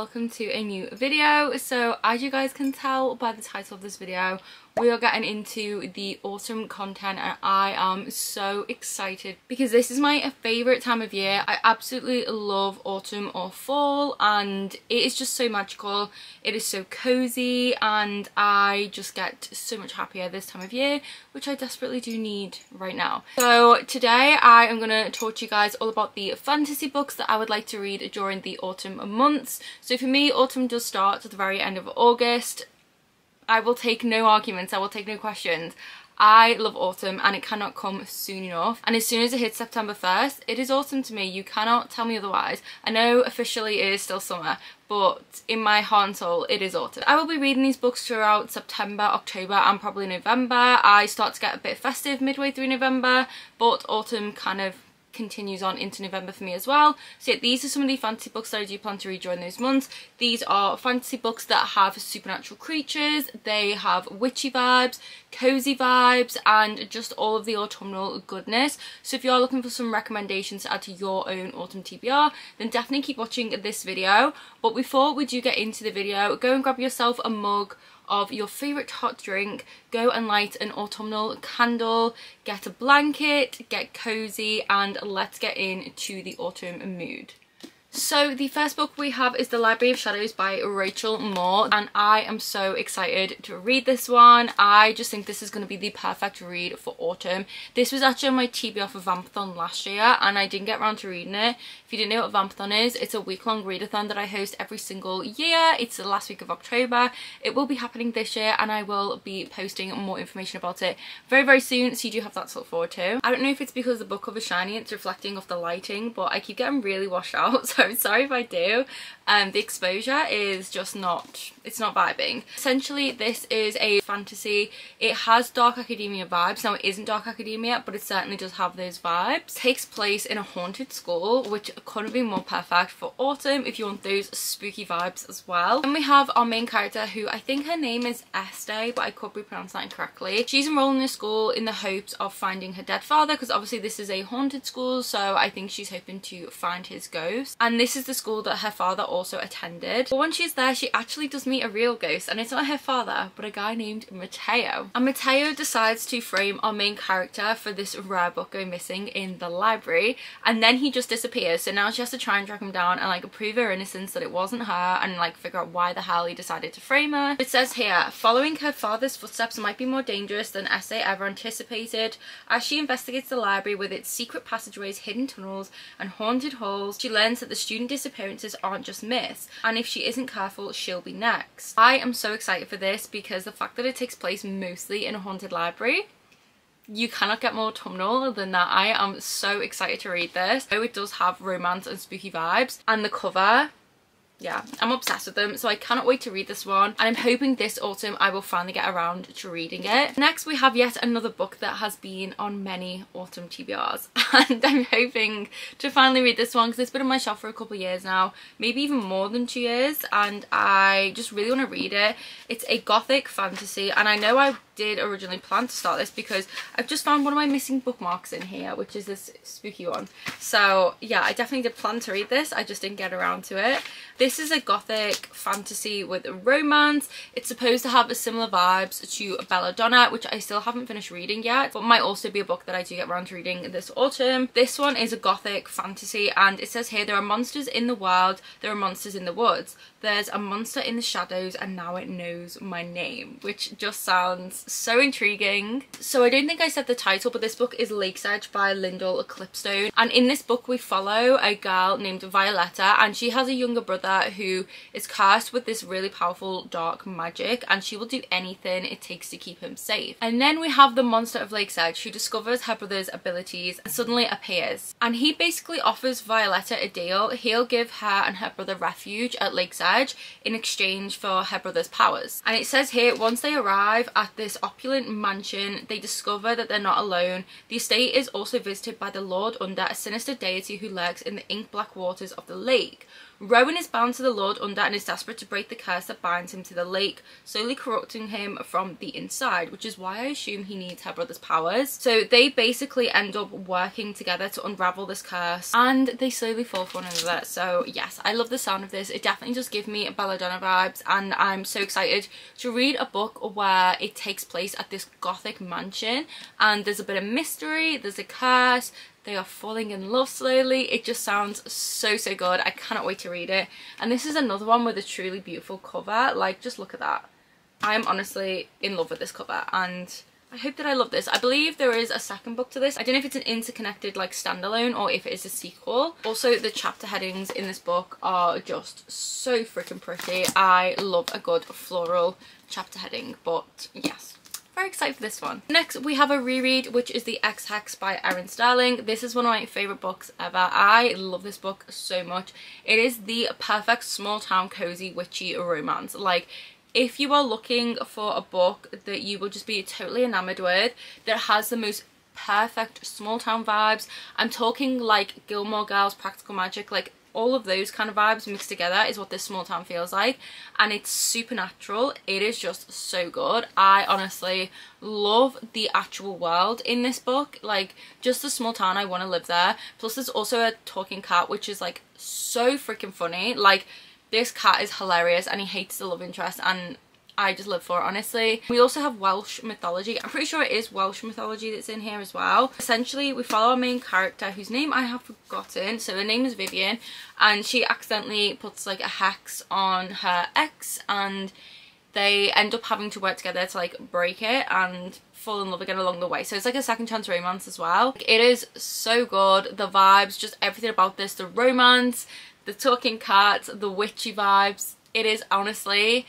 welcome to a new video. So as you guys can tell by the title of this video, we are getting into the autumn content and I am so excited because this is my favourite time of year. I absolutely love autumn or fall and it is just so magical. It is so cozy and I just get so much happier this time of year, which I desperately do need right now. So today I am going to talk to you guys all about the fantasy books that I would like to read during the autumn months. So for me, autumn does start at the very end of August. I will take no arguments, I will take no questions. I love autumn and it cannot come soon enough. And as soon as it hits September 1st, it is autumn to me. You cannot tell me otherwise. I know officially it is still summer, but in my heart and soul, it is autumn. I will be reading these books throughout September, October and probably November. I start to get a bit festive midway through November, but autumn kind of continues on into November for me as well. So yeah, these are some of the fantasy books that I do plan to read during those months. These are fantasy books that have supernatural creatures, they have witchy vibes, cozy vibes and just all of the autumnal goodness. So if you're looking for some recommendations to add to your own autumn TBR, then definitely keep watching this video. But before we do get into the video, go and grab yourself a mug of your favourite hot drink, go and light an autumnal candle, get a blanket, get cozy and let's get into the autumn mood. So the first book we have is The Library of Shadows by Rachel Moore and I am so excited to read this one. I just think this is going to be the perfect read for autumn. This was actually on my TBR for Vampathon last year and I didn't get around to reading it. If you didn't know what Vampathon is, it's a week-long readathon that I host every single year. It's the last week of October. It will be happening this year and I will be posting more information about it very, very soon, so you do have that to look forward to. I don't know if it's because the book cover is shiny, it's reflecting off the lighting, but I keep getting really washed out, so I'm sorry if I do. The exposure is just not, it's not vibing. Essentially, this is a fantasy. It has dark academia vibes. Now, it isn't dark academia, but it certainly does have those vibes. It takes place in a haunted school, which couldn't be more perfect for autumn if you want those spooky vibes as well. And we have our main character, who I think her name is Esther, but I could be pronouncing that incorrectly. She's enrolling in a school in the hopes of finding her dead father, because obviously this is a haunted school, so I think she's hoping to find his ghost. And this is the school that her father also attended. But when she's there, she actually does meet a real ghost, and it's not her father, but a guy named Matteo. And Matteo decides to frame our main character for this rare book going missing in the library, and then he just disappears. So now she has to try and track him down and like prove her innocence, that it wasn't her, and like figure out why the hell he decided to frame her. It says here, following her father's footsteps might be more dangerous than Essay ever anticipated. As she investigates the library with its secret passageways, hidden tunnels and haunted halls, she learns that the student disappearances aren't just myths, and if she isn't careful, she'll be next. I am so excited for this because the fact that it takes place mostly in a haunted library, you cannot get more autumnal than that. I am so excited to read this. Oh, it does have romance and spooky vibes, and the cover, yeah, I'm obsessed with them, so I cannot wait to read this one, and I'm hoping this autumn I will finally get around to reading it. Next we have yet another book that has been on many autumn TBRs, and I'm hoping to finally read this one because it's been on my shelf for a couple of years now, maybe even more than 2 years, and I just really want to read it. It's a gothic fantasy, and I know I did originally plan to start this because I've just found one of my missing bookmarks in here, which is this spooky one. So yeah, I definitely did plan to read this, I just didn't get around to it. This is a gothic fantasy with romance. It's supposed to have a similar vibes to Belladonna, which I still haven't finished reading yet, but might also be a book that I do get around to reading this autumn. This one is a gothic fantasy, and it says here, there are monsters in the wild, there are monsters in the woods. There's a monster in the shadows and now it knows my name, which just sounds so intriguing. So I don't think I said the title, but this book is Lakesedge by Lyndall Clipstone, and in this book we follow a girl named Violetta, and she has a younger brother who is cursed with this really powerful dark magic, and she will do anything it takes to keep him safe. And then we have the monster of Lakesedge, who discovers her brother's abilities and suddenly appears, and he basically offers Violetta a deal. He'll give her and her brother refuge at Lakesedge in exchange for her brother's powers. And it says here, once they arrive at this opulent mansion, they discover that they're not alone. The estate is also visited by the Lord Under, a sinister deity who lurks in the ink-black waters of the lake. Rowan is bound to the Lord Under and is desperate to break the curse that binds him to the lake, slowly corrupting him from the inside, which is why I assume he needs her brother's powers. So they basically end up working together to unravel this curse, and they slowly fall for one another. So yes, I love the sound of this. It definitely just gives me belladonna vibes, and I'm so excited to read a book where it takes place at this gothic mansion and there's a bit of mystery, there's a curse, they are falling in love slowly. It just sounds so good. I cannot wait to read it. And this is another one with a truly beautiful cover. Like, just look at that. I am honestly in love with this cover, and I hope that I love this. I believe there is a second book to this. I don't know if it's an interconnected like standalone or if it is a sequel. Also, the chapter headings in this book are just so freaking pretty. I love a good floral chapter heading, but yes. Very excited for this one. Next we have a reread, which is The Ex-Hex by Erin Sterling. This is one of my favourite books ever. I love this book so much. It is the perfect small town cozy witchy romance. Like, if you are looking for a book that you will just be totally enamoured with, that has the most perfect small town vibes, I'm talking like Gilmore Girls, Practical Magic, like all of those kind of vibes mixed together is what this small town feels like, and it's supernatural. It is just so good. I honestly love the actual world in this book, like just the small town. I want to live there. Plus there's also a talking cat, which is like so freaking funny. Like, this cat is hilarious and he hates the love interest, and I just live for it, honestly. We also have Welsh mythology. I'm pretty sure it is Welsh mythology that's in here as well. Essentially, we follow our main character, whose name I have forgotten. So her name is Vivian, and she accidentally puts like a hex on her ex, and they end up having to work together to like break it and fall in love again along the way. So it's like a second chance romance as well. It is so good. The vibes, just everything about this, the romance, the talking cat, the witchy vibes. It is honestly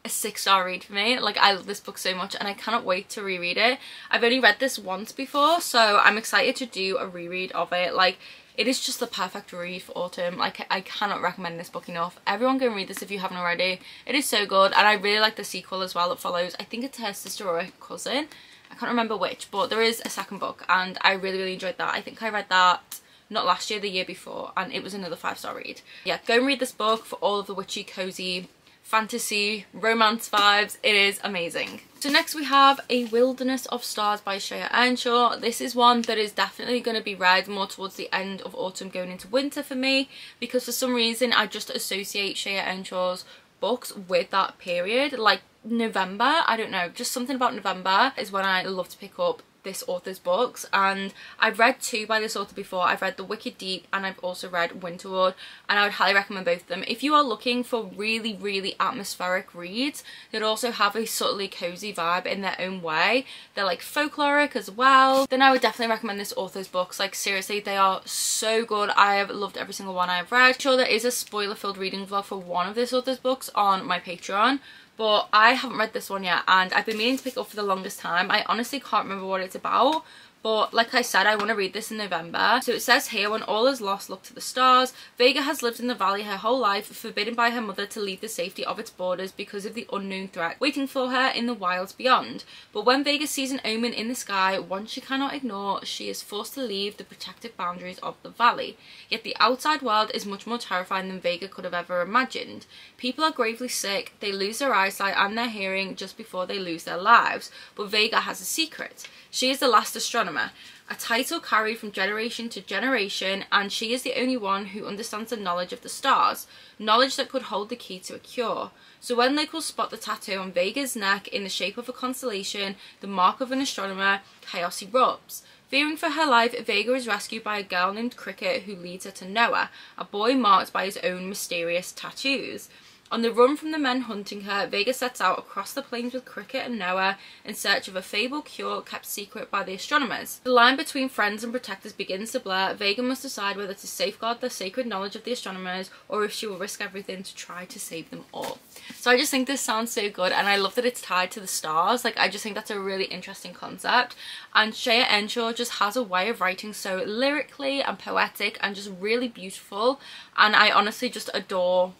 a 6-star read for me. Like, I love this book so much and I cannot wait to reread it. I've only read this once before, so I'm excited to do a reread of it. Like, it is just the perfect read for autumn. Like, I cannot recommend this book enough. Everyone go and read this if you haven't already. It is so good, and I really like the sequel as well that follows. I think it's her sister or her cousin. I can't remember which, but there is a second book and I really enjoyed that. I think I read that not last year, the year before, and it was another 5-star read. Yeah, go and read this book for all of the witchy, cozy, fantasy, romance vibes. It is amazing. So next we have A Wilderness of Stars by Shea Earnshaw. This is one that is definitely going to be read more towards the end of autumn going into winter for me, because for some reason I just associate Shea Earnshaw's books with that period, like November. I don't know, just something about November is when I love to pick up this author's books, and I've read 2 by this author before. I've read The Wicked Deep and I've also read Winterwood, and I would highly recommend both of them. If you are looking for really atmospheric reads that also have a subtly cozy vibe in their own way, they're like folkloric as well, then I would definitely recommend this author's books. Like, seriously, they are so good. I have loved every single one I've read. Sure, there is a spoiler filled reading vlog for one of this author's books on my Patreon, but I haven't read this one yet and I've been meaning to pick it up for the longest time. I honestly can't remember what it's about, but like I said, I want to read this in November. So it says here, when all is lost, look to the stars. Vega has lived in the valley her whole life, forbidden by her mother to leave the safety of its borders because of the unknown threat waiting for her in the wilds beyond. But when Vega sees an omen in the sky, one she cannot ignore, she is forced to leave the protective boundaries of the valley. Yet the outside world is much more terrifying than Vega could have ever imagined. People are gravely sick, they lose their eyesight and their hearing just before they lose their lives. But Vega has a secret. She is the last astronomer, a title carried from generation to generation, and she is the only one who understands the knowledge of the stars, knowledge that could hold the key to a cure. So when locals spot the tattoo on Vega's neck in the shape of a constellation, the mark of an astronomer, chaos erupts. Fearing for her life, Vega is rescued by a girl named Cricket who leads her to Noah, a boy marked by his own mysterious tattoos. On the run from the men hunting her, Vega sets out across the plains with Cricket and Noah in search of a fabled cure kept secret by the astronomers. The line between friends and protectors begins to blur. Vega must decide whether to safeguard the sacred knowledge of the astronomers or if she will risk everything to try to save them all. So I just think this sounds so good, and I love that it's tied to the stars. Like, I just think that's a really interesting concept, and Shea Earnshaw just has a way of writing so lyrically and poetic and just really beautiful, and I honestly just adore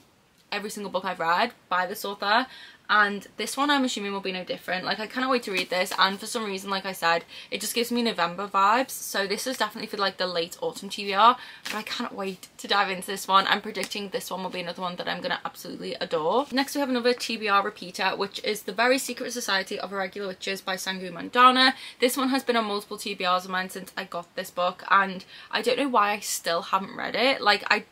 every single book I've read by this author. and this one I'm assuming will be no different. Like, I cannot wait to read this, and for some reason, like I said, it just gives me November vibes, so this is definitely for like the late autumn TBR, but I cannot wait to dive into this one. I'm predicting this one will be another one that I'm gonna absolutely adore. Next we have another TBR repeater, which is The Very Secret Society of Irregular Witches by Sangu Mandana. This one has been on multiple TBRs of mine since I got this book, and I don't know why I still haven't read it. Like, I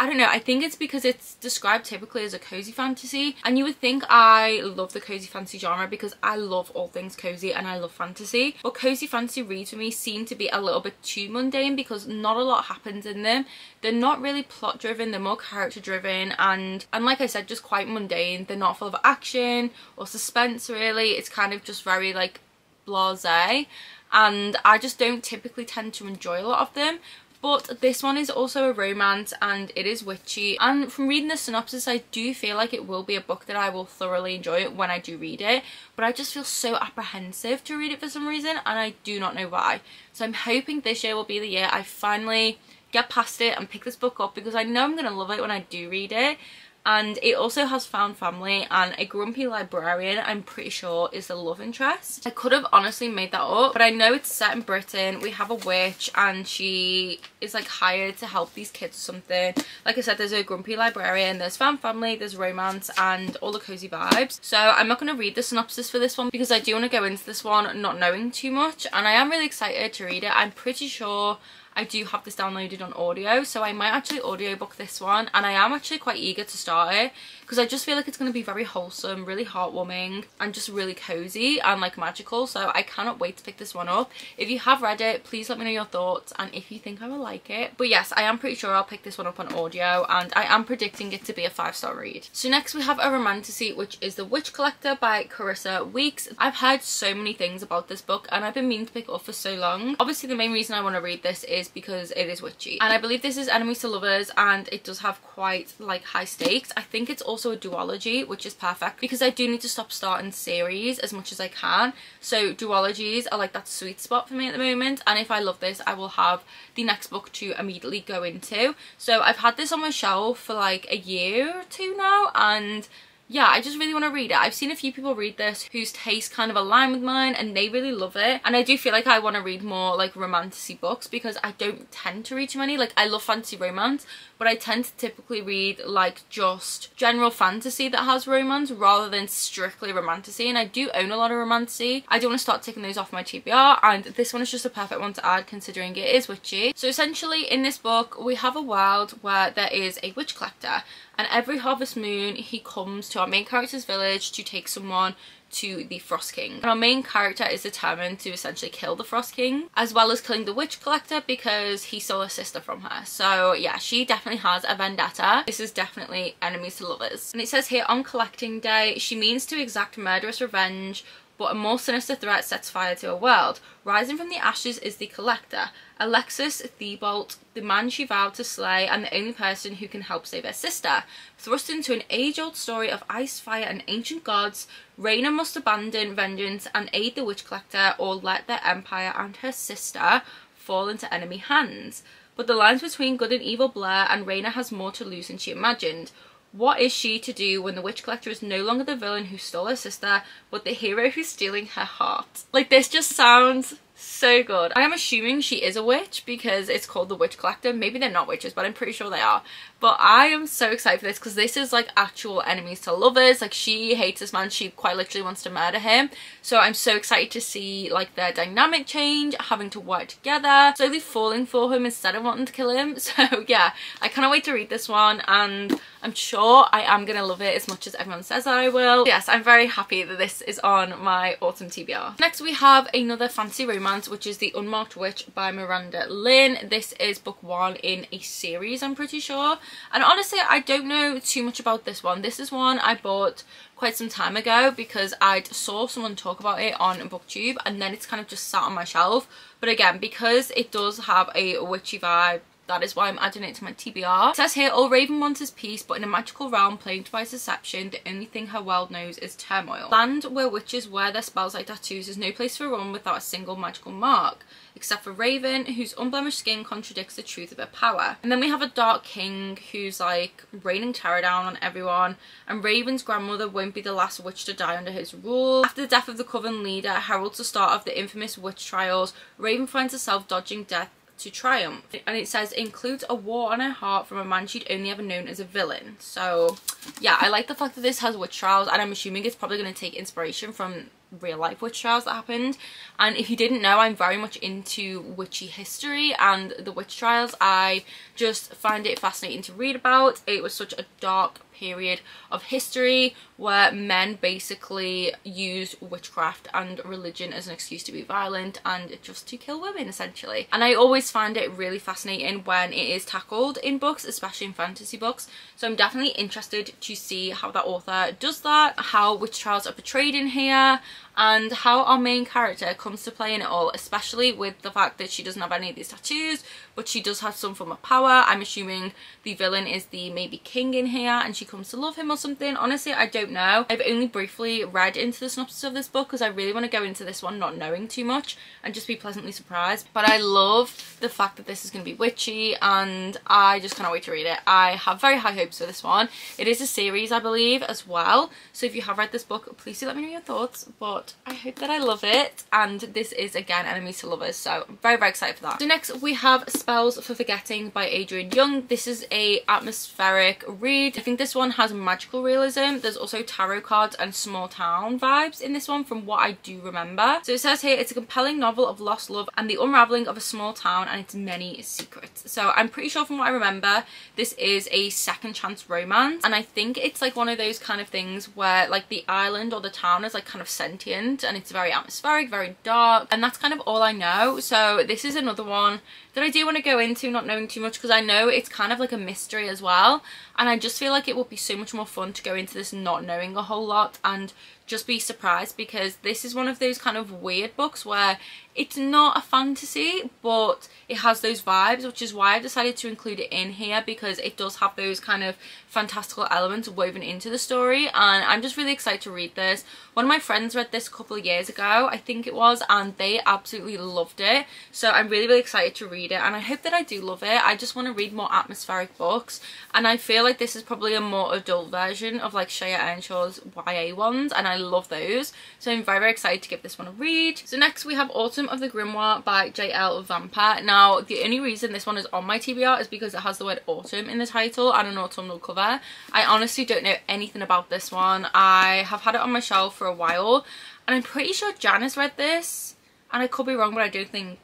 don't know, I think it's because it's described typically as a cozy fantasy, and you would think I love the cozy fantasy genre because I love all things cozy and I love fantasy, but cozy fantasy reads for me seem to be a little bit too mundane because not a lot happens in them. They're not really plot driven, they're more character driven, and like I said, just quite mundane. They're not full of action or suspense really, it's kind of just very like blasé, and I just don't typically tend to enjoy a lot of them. But this one is also a romance and it is witchy, and from reading the synopsis I do feel like it will be a book that I will thoroughly enjoy when I do read it, but I just feel so apprehensive to read it for some reason, and I do not know why. So I'm hoping this year will be the year I finally get past it and pick this book up, because I know I'm going to love it when I do read it. And it also has found family and a grumpy librarian, I'm pretty sure, is the love interest. I could have honestly made that up, but I know it's set in Britain. We have a witch and she is like hired to help these kids or something. Like I said, there's a grumpy librarian, there's found family, there's romance, and all the cozy vibes. So I'm not going to read the synopsis for this one because I do want to go into this one not knowing too much, and I am really excited to read it. I'm pretty sure I do have this downloaded on audio, so I might actually audiobook this one, and I am actually quite eager to start it because I just feel like it's going to be very wholesome, really heartwarming, and just really cozy and like magical, so I cannot wait to pick this one up. If you have read it, please let me know your thoughts and if you think I will like it. But yes, I am pretty sure I'll pick this one up on audio, and I am predicting it to be a 5-star read. So next we have a romantasy, which is The Witch Collector by Carissa Weeks. I've heard so many things about this book and I've been meaning to pick it up for so long. Obviously the main reason I want to read this is because it is witchy, and I believe this is enemies to lovers, and it does have quite like high stakes. I think it's also a duology, which is perfect because I do need to stop starting series as much as I can, so duologies are like that sweet spot for me at the moment, and if I love this I will have the next book to immediately go into. So I've had this on my shelf for like a year or two now, and yeah, I just really want to read it. I've seen a few people read this whose tastes kind of align with mine and they really love it, and I do feel like I want to read more like romantasy books because I don't tend to read too many. Like, I love fantasy romance, but I tend to typically read like just general fantasy that has romance rather than strictly romantasy, and I do own a lot of romantasy. I do want to start taking those off my TBR, and this one is just a perfect one to add considering it is witchy. So essentially in this book we have a world where there is a witch collector, and every harvest moon he comes to our main character's village to take someone to the Frost King, and our main character is determined to essentially kill the Frost King as well as killing the witch collector because he stole a sister from her. So yeah, she definitely has a vendetta. This is definitely enemies to lovers. And it says here, on collecting day she means to exact murderous revenge, but a more sinister threat sets fire to her world. Rising from the ashes is the collector, Alexis Thibault, the man she vowed to slay and the only person who can help save her sister. Thrust into an age-old story of ice, fire and ancient gods, Raina must abandon vengeance and aid the witch collector, or let their empire and her sister fall into enemy hands. But the lines between good and evil blur, and Raina has more to lose than she imagined. What is she to do when the witch collector is no longer the villain who stole her sister, but the hero who's stealing her heart? Like, this just sounds so good. I am assuming she is a witch because it's called The Witch Collector. Maybe they're not witches, but I'm pretty sure they are. But I am so excited for this because this is like actual enemies to lovers. Like, she hates this man, she quite literally wants to murder him. So I'm so excited to see like their dynamic change, having to work together, slowly falling for him instead of wanting to kill him. So yeah, I cannot wait to read this one, and I'm sure I am gonna love it as much as everyone says that I will. Yes, I'm very happy that this is on my autumn TBR. Next we have another fantasy romance, which is The Unmarked Witch by Miranda Lynn. This is book 1 in a series, I'm pretty sure. And honestly, I don't know too much about this one. This is one I bought quite some time ago because I saw someone talk about it on BookTube, and then it's kind of just sat on my shelf. But again, because it does have a witchy vibe that is why I'm adding it to my TBR. It says here, all Raven wants is peace, but in a magical realm plagued by deception, the only thing her world knows is turmoil. Land where witches wear their spells like tattoos is no place for one without a single magical mark, except for Raven, whose unblemished skin contradicts the truth of her power. And then we have a Dark King who's like raining terror down on everyone, and Raven's grandmother won't be the last witch to die under his rule. After the death of the coven leader heralds the start of the infamous witch trials, Raven finds herself dodging death to triumph. And it says includes a war on her heart from a man she'd only ever known as a villain. So yeah, I like the fact that this has witch trials, and I'm assuming it's probably going to take inspiration from real life witch trials that happened. And if you didn't know, I'm very much into witchy history and the witch trials. I just find it fascinating to read about. It was such a dark period of history where men basically used witchcraft and religion as an excuse to be violent and just to kill women, essentially. And I always find it really fascinating when it is tackled in books, especially in fantasy books. So I'm definitely interested to see how that author does that, how witch trials are portrayed in here, and how our main character comes to play in it all, especially with the fact that she doesn't have any of these tattoos, but she does have some form of power. I'm assuming the villain is the maybe king in here, and she comes to love him or something. Honestly, I don't know. I've only briefly read into the synopsis of this book because I really want to go into this one not knowing too much and just be pleasantly surprised. But I love the fact that this is going to be witchy, and I just cannot wait to read it. I have very high hopes for this one. It is a series, I believe, as well. So if you have read this book, please do let me know your thoughts. But I hope that I love it, and this is again enemies to lovers, so I'm very excited for that. So next we have Spells for Forgetting by Adrian Young. This is a atmospheric read. I think this one has magical realism. There's also tarot cards and small town vibes in this one from what I do remember. So it says here it's a compelling novel of lost love and the unraveling of a small town and its many secrets. So I'm pretty sure from what I remember this is a second chance romance, and I think it's like one of those kind of things where like the island or the town is like kind of sentient, and it's very atmospheric, very dark, and that's kind of all I know. So this is another one that I do want to go into not knowing too much, because I know it's kind of like a mystery as well, and I just feel like it would be so much more fun to go into this not knowing a whole lot and just be surprised, because this is one of those kind of weird books where it's not a fantasy but it has those vibes, which is why I've decided to include it in here, because it does have those kind of fantastical elements woven into the story, and I'm just really excited to read this. One of my friends read this a couple of years ago, I think it was, and they absolutely loved it, so I'm really excited to read it, and I hope that I do love it. I just want to read more atmospheric books, and I feel like this is probably a more adult version of like Shea Earnshaw's YA ones, and I love those, so I'm very excited to give this one a read. So next we have Autumn of the Grimoire by J.L. Vampa. Now the only reason this one is on my TBR is because it has the word autumn in the title and an autumnal cover. I honestly don't know anything about this one. I have had it on my shelf for a while, and I'm pretty sure Janice read this, and I could be wrong, but I do think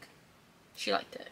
she liked it.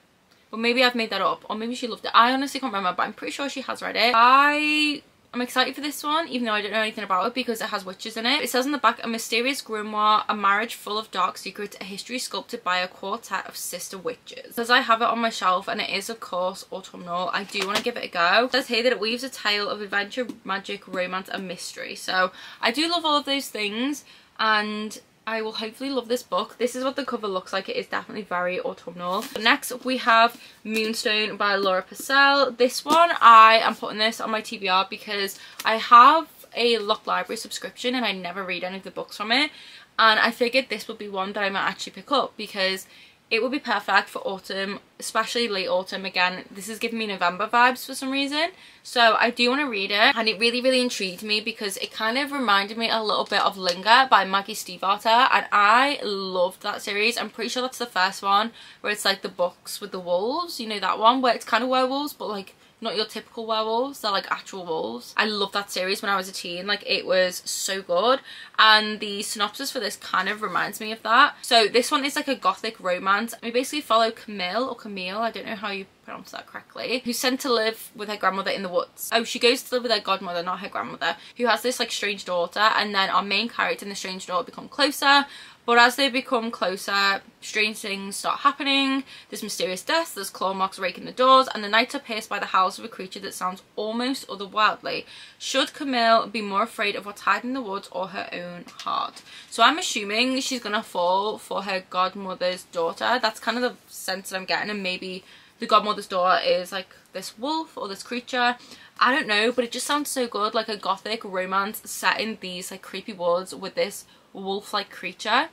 But maybe I've made that up, or maybe she loved it. I honestly can't remember, but I'm pretty sure she has read it. I'm excited for this one, even though I don't know anything about it, because it has witches in it. It says on the back, a mysterious grimoire, a marriage full of dark secrets, a history sculpted by a quartet of sister witches. As I have it on my shelf, and it is of course autumnal, I do want to give it a go. It says here that it weaves a tale of adventure, magic, romance and mystery. So I do love all of those things, and I will hopefully love this book. This is what the cover looks like. It is definitely very autumnal. Next we have Moonstone by Laura Purcell. This one, I am putting this on my TBR because I have a Lock Library subscription and I never read any of the books from it, and I figured this would be one that I might actually pick up because it would be perfect for autumn, especially late autumn. Again, this is giving me November vibes for some reason, so I do want to read it, and it really intrigued me because it kind of reminded me a little bit of Linger by Maggie Stiefvater, and I loved that series. I'm pretty sure that's the first one where it's like the books with the wolves, you know, that one where it's kind of werewolves but like not your typical werewolves, they're like actual wolves. I loved that series when I was a teen, like it was so good, and the synopsis for this kind of reminds me of that. So this one is like a gothic romance. We basically follow Camille, I don't know how you pronounce that correctly, who's sent to live with her grandmother in the woods. Oh, she goes to live with her godmother, not her grandmother, who has this like strange daughter, and then our main character and the strange daughter become closer. But as they become closer, strange things start happening. There's mysterious deaths, there's claw marks raking the doors, and the nights are pierced by the howls of a creature that sounds almost otherworldly. Should Camille be more afraid of what's hiding in the woods or her own heart? So I'm assuming she's gonna fall for her godmother's daughter. That's kind of the sense that I'm getting, and maybe the godmother's daughter is like this wolf or this creature. I don't know, but it just sounds so good, like a gothic romance set in these like creepy woods with this wolf-like creature.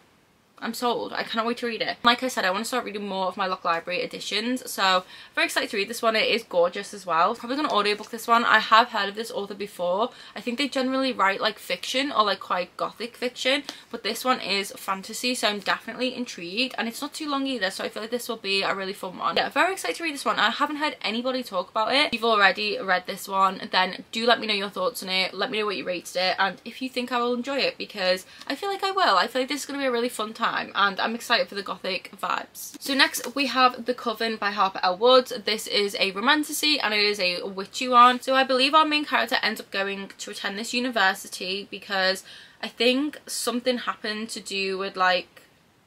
I'm sold. I cannot wait to read it. Like I said, I want to start reading more of my Lock Library editions, so very excited to read this one. It is gorgeous as well. Probably gonna audiobook this one. I have heard of this author before. I think they generally write like fiction or like quite gothic fiction, but this one is fantasy, so I'm definitely intrigued, and it's not too long either, so I feel like this will be a really fun one. Yeah, very excited to read this one. I haven't heard anybody talk about it. If you've already read this one, then do let me know your thoughts on it. Let me know what you rated it, and if you think I will enjoy it, because I feel like I will. I feel like this is gonna be a really fun time, and I'm excited for the gothic vibes. So next we have The Coven by Harper L. Woods. This is a romantasy and it is a witchy one. So I believe our main character ends up going to attend this university because I think something happened to do with like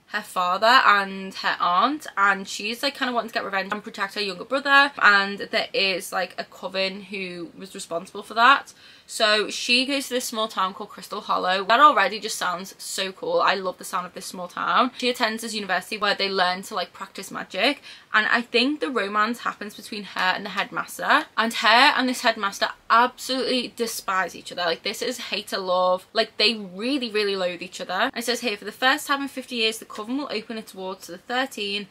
her father and her aunt, and she's like kind of wanting to get revenge and protect her younger brother, and there is like a coven who was responsible for that. So she goes to this small town called Crystal Hollow. That already just sounds so cool. I love the sound of this small town. She attends this university where they learn to like practice magic, and I think the romance happens between her and the headmaster, and her and this headmaster absolutely despise each other. Like this is hate to love. Like they really loathe each other. And it says here, for the first time in 50 years the coven will open its doors to the 13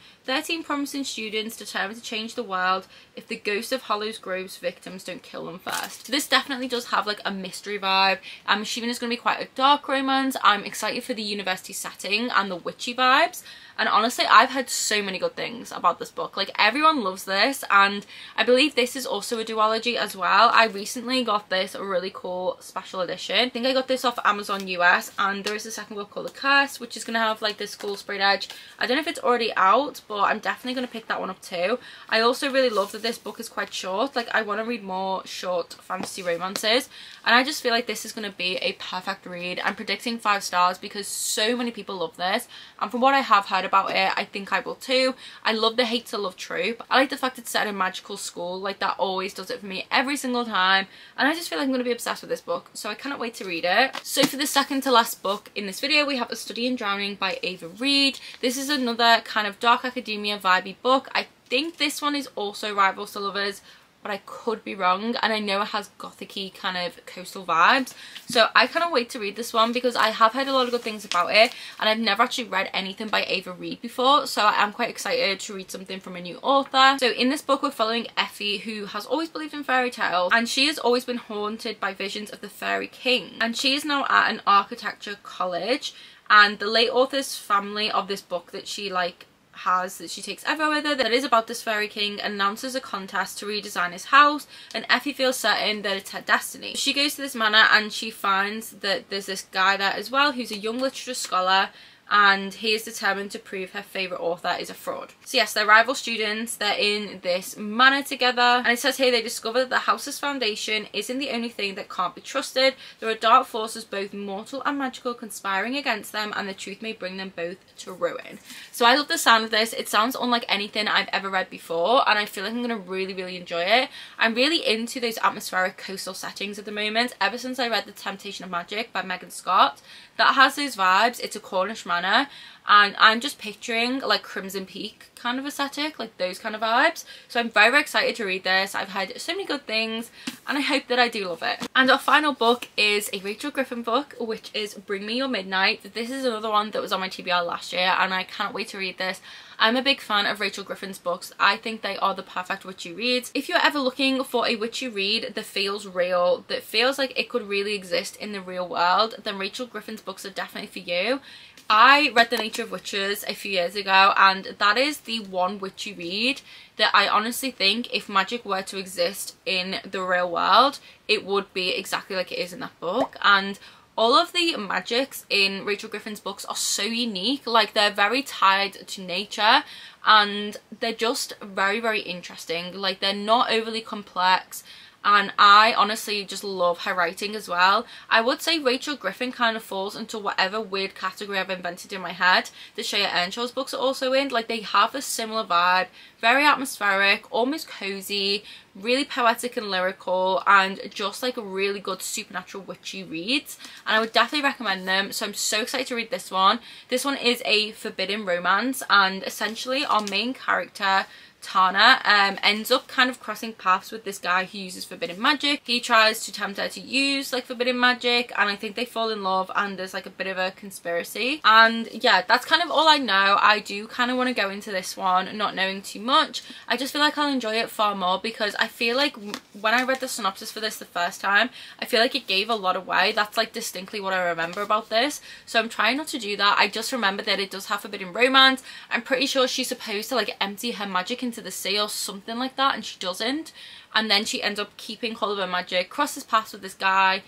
promising students determined to change the world if the ghosts of Hollows Grove's victims don't kill them first. So this definitely does have like a mystery vibe. I'm assuming it's going to be quite a dark romance. I'm excited for the university setting and the witchy vibes. And honestly, I've heard so many good things about this book. Like everyone loves this, and I believe this is also a duology as well. I recently got this really cool special edition. I think I got this off Amazon US, and there is a second book called The Curse, which is going to have like this cool sprayed edge. I don't know if it's already out, but I'm definitely going to pick that one up too. I also really love that this book is quite short. Like I want to read more short fantasy romances, and I just feel like this is going to be a perfect read. I'm predicting 5 stars because so many people love this, and from what I have heard about it, I think I will too. I love the hate to love trope. I like the fact it's set in a magical school. Like that always does it for me every single time, and I just feel like I'm going to be obsessed with this book, so I cannot wait to read it. So for the second to last book in this video, we have A Study in Drowning by Ava Reid. This is another kind of dark academia vibey book. I think this one is also Rivals to Lovers, but I could be wrong, and I know it has gothic-y kind of coastal vibes, so I cannot wait to read this one because I have heard a lot of good things about it, and I've never actually read anything by Ava Reid before, so I am quite excited to read something from a new author. So in this book we're following Effie, who has always believed in fairy tales, and she has always been haunted by visions of the fairy king, and she is now at an architecture college, and the late author's family of this book that she takes everywhere with her, that is about this fairy king, announces a contest to redesign his house, and Effie feels certain that it's her destiny. She goes to this manor and she finds that there's this guy there as well who's a young literature scholar, and he is determined to prove her favourite author is a fraud. So yes, they're rival students, they're in this manor together, and it says here they discover that the house's foundation isn't the only thing that can't be trusted. There are dark forces, both mortal and magical, conspiring against them, and the truth may bring them both to ruin. So I love the sound of this. It sounds unlike anything I've ever read before, and I feel like I'm going to really enjoy it. I'm really into those atmospheric coastal settings at the moment. Ever since I read The Temptation of Magic by Megan Scott, that has those vibes. It's a Cornish manor, and I'm just picturing like Crimson Peak kind of aesthetic, like those kind of vibes. So I'm very excited to read this. I've heard so many good things, and I hope that I do love it. And our final book is a Rachel Griffin book, which is Bring Me Your Midnight. This is another one that was on my TBR last year, and I can't wait to read this. I'm a big fan of Rachel Griffin's books. I think they are the perfect witchy reads. If you're ever looking for a witchy read that feels real, that feels like it could really exist in the real world, then Rachel Griffin's books are definitely for you. I read The Nature of Witches a few years ago, and that is the one witchy read that I honestly think if magic were to exist in the real world, it would be exactly like it is in that book. And all of the magics in Rachel Griffin's books are so unique. Like they're very tied to nature, and they're just very interesting. Like they're not overly complex, and I honestly just love her writing as well. I would say Rachel Griffin kind of falls into whatever weird category I've invented in my head that Shea Earnshaw's books are also in. Like they have a similar vibe, very atmospheric, almost cozy, really poetic and lyrical, and just like really good supernatural witchy reads, and I would definitely recommend them. So I'm so excited to read this one. This one is a forbidden romance, and essentially our main character Tana ends up kind of crossing paths with this guy who uses forbidden magic. He tries to tempt her to use like forbidden magic, and I think they fall in love, and there's like a bit of a conspiracy. And yeah, that's kind of all I know. I do kind of want to go into this one not knowing too much. I just feel like I'll enjoy it far more, because I feel like when I read the synopsis for this the first time, I feel like it gave a lot away. That's like distinctly what I remember about this, so I'm trying not to do that. I just remember that it does have forbidden romance. I'm pretty sure she's supposed to like empty her magic into the sea or something like that, and she doesn't, and then she ends up keeping hold of her magic, crosses paths with this guy,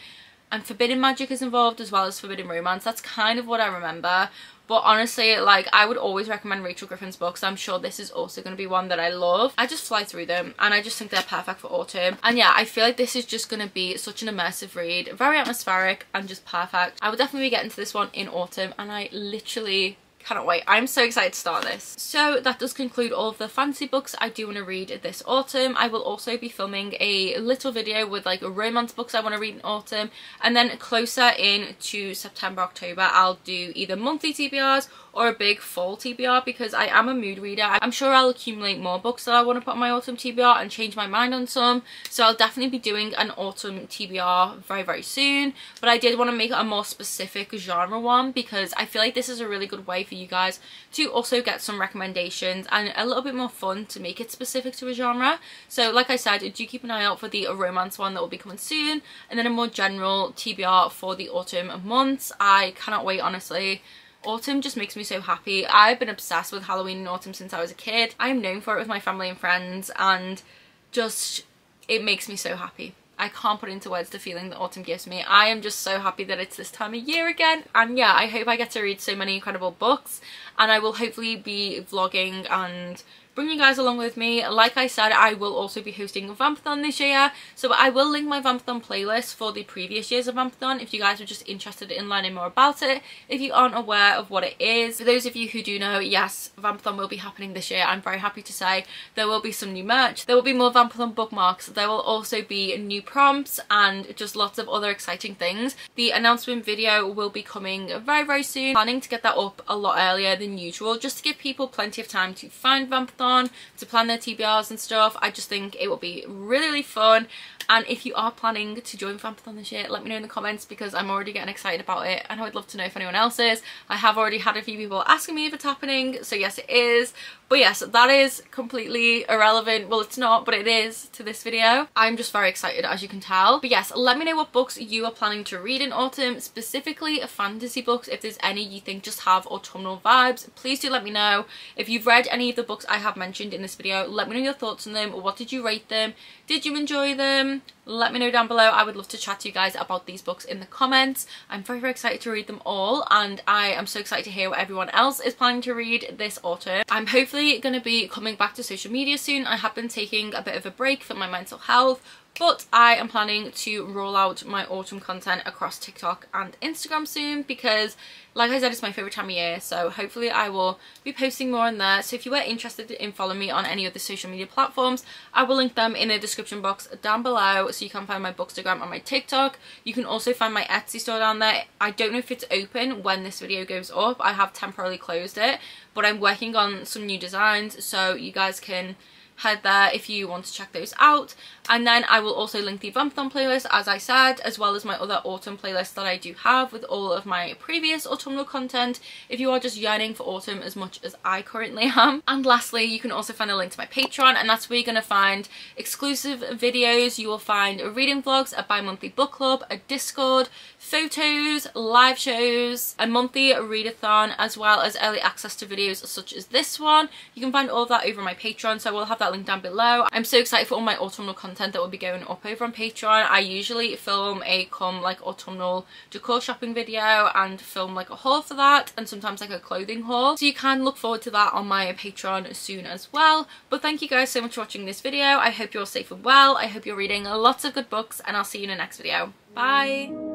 and forbidden magic is involved as well as forbidden romance. That's kind of what I remember. But honestly, like, I would always recommend Rachel Griffin's books. I'm sure this is also going to be one that I love. I just fly through them, and I just think they're perfect for autumn. And yeah, I feel like this is just going to be such an immersive read, very atmospheric and just perfect. I will definitely be getting to this one in autumn, and I literally cannot wait. I'm so excited to start this. So that does conclude all of the fantasy books I do want to read this autumn. I will also be filming a little video with like romance books I want to read in autumn, and then closer in to September, October, I'll do either monthly TBRs or a big fall TBR, because I am a mood reader. I'm sure I'll accumulate more books that I want to put on my autumn TBR and change my mind on some, so I'll definitely be doing an autumn TBR very soon. But I did want to make it a more specific genre one, because I feel like this is a really good way for you guys to also get some recommendations and a little bit more fun to make it specific to a genre. So like I said, do keep an eye out for the romance one that will be coming soon, and then a more general TBR for the autumn months. I cannot wait, honestly. Autumn just makes me so happy. I've been obsessed with Halloween and autumn since I was a kid. I am known for it with my family and friends, and just it makes me so happy. I can't put into words the feeling that autumn gives me. I am just so happy that it's this time of year again. And yeah, I hope I get to read so many incredible books, and I will hopefully be vlogging and bring you guys along with me. Like I said, I will also be hosting a Vampathon this year, so I will link my Vampathon playlist for the previous years of Vampathon if you guys are just interested in learning more about it, if you aren't aware of what it is. For those of you who do know, yes, Vampathon will be happening this year. I'm very happy to say there will be some new merch, there will be more Vampathon bookmarks, there will also be new prompts and just lots of other exciting things. The announcement video will be coming very soon. Planning to get that up a lot earlier than usual, just to give people plenty of time to find Vampathon, to plan their TBRs and stuff. I just think it will be really fun. And if you are planning to join Vampathon this year, let me know in the comments, because I'm already getting excited about it, and I would love to know if anyone else is. I have already had a few people asking me if it's happening, so yes, it is. But yes, that is completely irrelevant. Well, it's not, but it is to this video. I'm just very excited, as you can tell. But yes, let me know what books you are planning to read in autumn, specifically fantasy books. If there's any you think just have autumnal vibes, please do let me know. If you've read any of the books I have mentioned in this video, let me know your thoughts on them. What did you rate them? Did you enjoy them? Let me know down below. I would love to chat to you guys about these books in the comments. I'm very excited to read them all, and I am so excited to hear what everyone else is planning to read this autumn. I'm hopefully going to be coming back to social media soon. I have been taking a bit of a break for my mental health, but I am planning to roll out my autumn content across TikTok and Instagram soon, because like I said, it's my favourite time of year, so hopefully I will be posting more on there. So if you are interested in following me on any of the social media platforms, I will link them in the description box down below, so you can find my Bookstagram and my TikTok. You can also find my Etsy store down there. I don't know if it's open when this video goes up. I have temporarily closed it, but I'm working on some new designs, so you guys can head there if you want to check those out. And then I will also link the Vampathon playlist, as I said, as well as my other autumn playlist that I do have with all of my previous autumnal content, if you are just yearning for autumn as much as I currently am. And lastly, you can also find a link to my Patreon, and that's where you're going to find exclusive videos. You will find reading vlogs, a bi-monthly book club, a Discord, photos, live shows, a monthly readathon, as well as early access to videos such as this one. You can find all of that over on my Patreon, so I will have that link down below. I'm so excited for all my autumnal content that will be going up over on Patreon. I usually film a like autumnal decor shopping video and film like a haul for that, and sometimes like a clothing haul, so you can look forward to that on my Patreon soon as well. But thank you guys so much for watching this video. I hope you're safe and well. I hope you're reading lots of good books, and I'll see you in the next video. Bye.